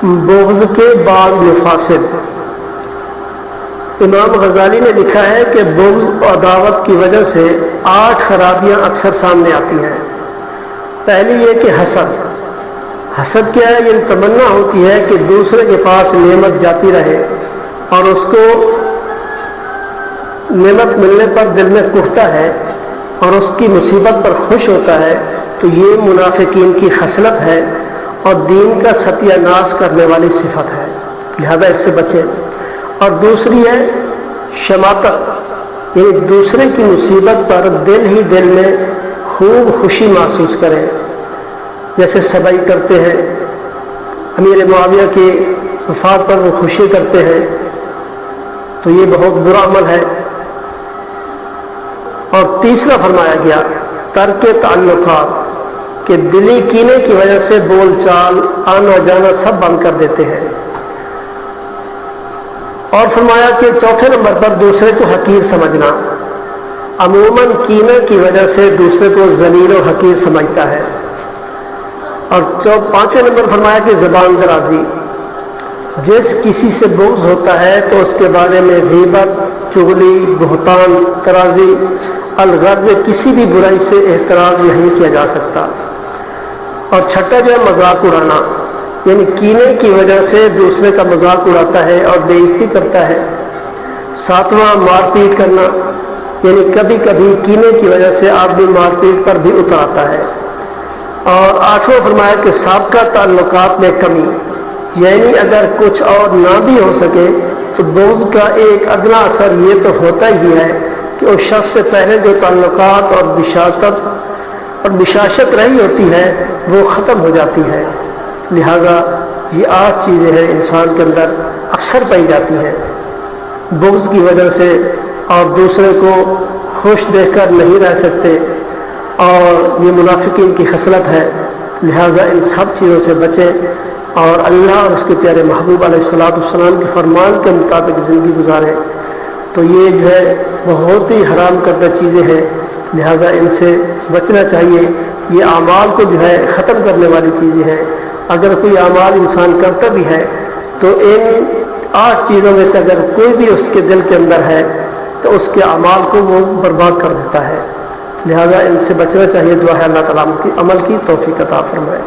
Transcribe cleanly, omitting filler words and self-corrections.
بغض کے بعض مفاسد۔ امام غزالی نے لکھا ہے کہ بغض اور عداوت کی وجہ سے 8 خرابیاں اکثر سامنے آتی ہیں۔ پہلی یہ کہ حسد کیا ہے؟ یہ تمنا ہوتی ہے کہ دوسرے کے پاس نعمت جاتی رہے اور اس کو نعمت ملنے پر دل میں اٹھتا ہے اور اس کی مصیبت پر خوش ہوتا ہے، تو یہ منافقین کی خصلت ہے اور دین کا ستیہ ناش کرنے والی صفت ہے، لہذا اس سے بچیں۔ اور دوسری ہے شماتت، یعنی دوسرے کی مصیبت پر دل میں خوب خوشی محسوس کریں، جیسے سبائی کرتے ہیں، امیر معاویہ کی وفات پر وہ خوشی کرتے ہیں، تو یہ بہت برا عمل ہے۔ اور تیسرا فرمایا گیا ترک تعلقات، کہ دلی کینے کی وجہ سے بول چال آنا جانا سب بند کر دیتے ہیں۔ اور فرمایا کہ چوتھے نمبر پر دوسرے کو حقیر سمجھنا، عموماً کینے کی وجہ سے دوسرے کو ذلیل و حقیر سمجھتا ہے۔ اور پانچویں نمبر فرمایا کہ زبان درازی، جس کسی سے بغض ہوتا ہے تو اس کے بارے میں غیبت، چغلی، بہتان، ترازی، الغرض کسی بھی برائی سے احتراز نہیں کیا جا سکتا۔ اور چھٹا جو ہے مذاق اڑانا، یعنی کینے کی وجہ سے دوسرے کا مذاق اڑاتا ہے اور بے عزتی کرتا ہے۔ ساتواں مار پیٹ کرنا، یعنی کبھی کبھی کینے کی وجہ سے آدمی مار پیٹ پر بھی اتر آتا ہے۔ اور آٹھواں فرمایا کہ سابقہ تعلقات میں کمی، یعنی اگر کچھ اور نہ بھی ہو سکے تو بغض کا ایک ادنا اثر یہ تو ہوتا ہی ہے کہ اس شخص سے پہلے جو تعلقات اور بشاشت رہی ہوتی ہے وہ ختم ہو جاتی ہے۔ لہذا یہ 8 چیزیں ہیں انسان کے اندر اکثر پائی جاتی ہیں، بغض کی وجہ سے، اور دوسرے کو خوش دیکھ کر نہیں رہ سکتے، اور یہ منافقین کی خصلت ہے۔ لہذا ان سب چیزوں سے بچیں اور اللہ اور اس کے پیارے محبوب علیہ السلام کے فرمان کے مطابق زندگی گزاریں۔ تو یہ جو ہے بہت ہی حرام کردہ چیزیں ہیں، لہذا ان سے بچنا چاہیے۔ یہ اعمال کو جو ہے ختم کرنے والی چیزیں ہیں۔ اگر کوئی اعمال انسان کرتا بھی ہے تو ان 8 چیزوں میں سے اگر کوئی بھی اس کے دل کے اندر ہے تو اس کے اعمال کو وہ برباد کر دیتا ہے۔ لہذا ان سے بچنا چاہیے۔ دعا ہے اللہ تعالیٰ کی عمل کی توفیق عطا فرمائے۔